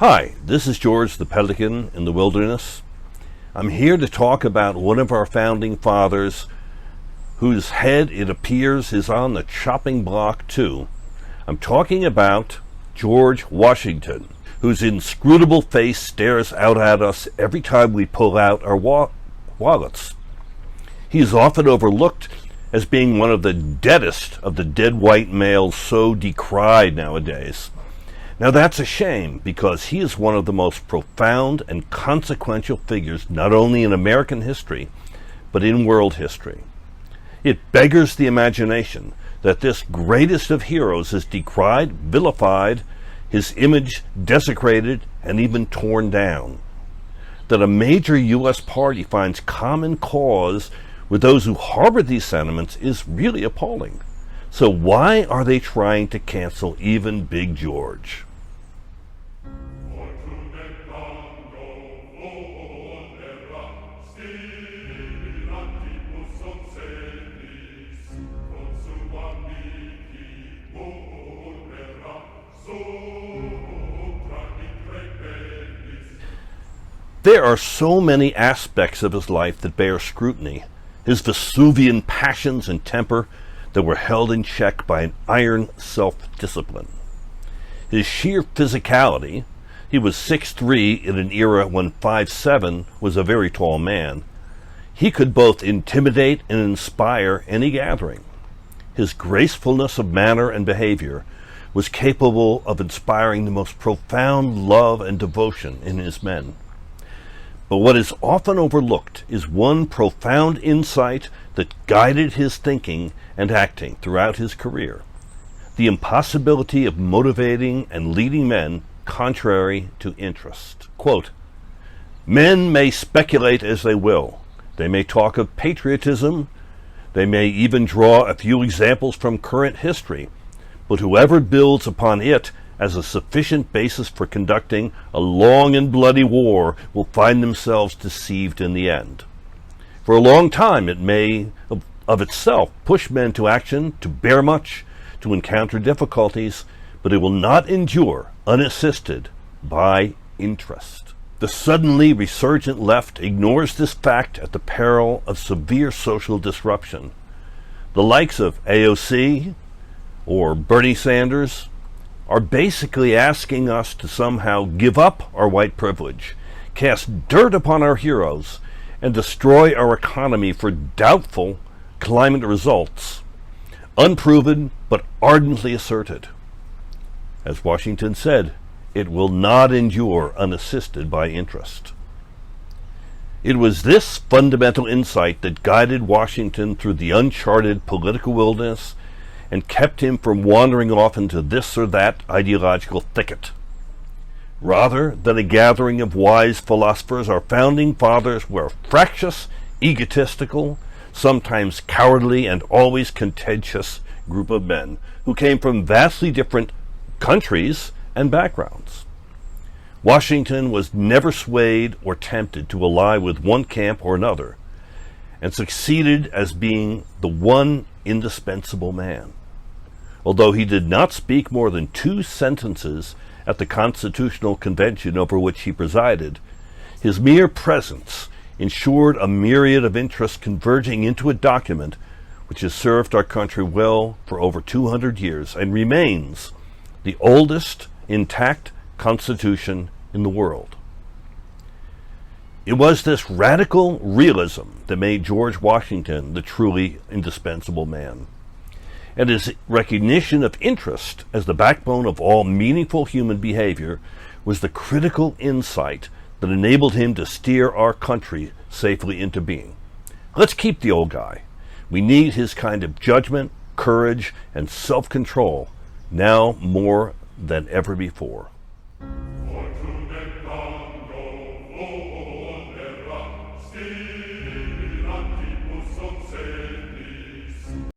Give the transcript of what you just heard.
Hi, this is George the Pelican in the Wilderness. I'm here to talk about one of our founding fathers whose head, it appears, is on the chopping block too. I'm talking about George Washington, whose inscrutable face stares out at us every time we pull out our wallets. He is often overlooked as being one of the deadest of the dead white males so decried nowadays. Now that's a shame, because he is one of the most profound and consequential figures not only in American history, but in world history. It beggars the imagination that this greatest of heroes is decried, vilified, his image desecrated, and even torn down. That a major U.S. party finds common cause with those who harbor these sentiments is really appalling. So why are they trying to cancel even Big George? There are so many aspects of his life that bear scrutiny. His Vesuvian passions and temper that were held in check by an iron self-discipline. His sheer physicality, he was 6'3" in an era when 5'7" was a very tall man. He could both intimidate and inspire any gathering. His gracefulness of manner and behavior was capable of inspiring the most profound love and devotion in his men. But what is often overlooked is one profound insight that guided his thinking and acting throughout his career: the impossibility of motivating and leading men contrary to interest. Quote, "Men may speculate as they will. They may talk of patriotism. They may even draw a few examples from current history. But whoever builds upon it as a sufficient basis for conducting a long and bloody war will find themselves deceived in the end. For a long time it may of itself push men to action, to bear much, to encounter difficulties, but it will not endure unassisted by interest. The suddenly resurgent left ignores this fact at the peril of severe social disruption. The likes of AOC or Bernie Sanders are basically asking us to somehow give up our white privilege, cast dirt upon our heroes, and destroy our economy for doubtful climate results, unproven but ardently asserted. As Washington said, it will not endure unassisted by interest. It was this fundamental insight that guided Washington through the uncharted political wilderness and kept him from wandering off into this or that ideological thicket. Rather than a gathering of wise philosophers, our founding fathers were a fractious, egotistical, sometimes cowardly, and always contentious group of men who came from vastly different countries and backgrounds. Washington was never swayed or tempted to ally with one camp or another, and succeeded as being the one indispensable man. Although he did not speak more than 2 sentences at the Constitutional Convention over which he presided, his mere presence ensured a myriad of interests converging into a document which has served our country well for over 200 years and remains the oldest intact Constitution in the world. It was this radical realism that made George Washington the truly indispensable man. And his recognition of interest as the backbone of all meaningful human behavior was the critical insight that enabled him to steer our country safely into being. Let's keep the old guy. We need his kind of judgment, courage, and self-control now more than ever before.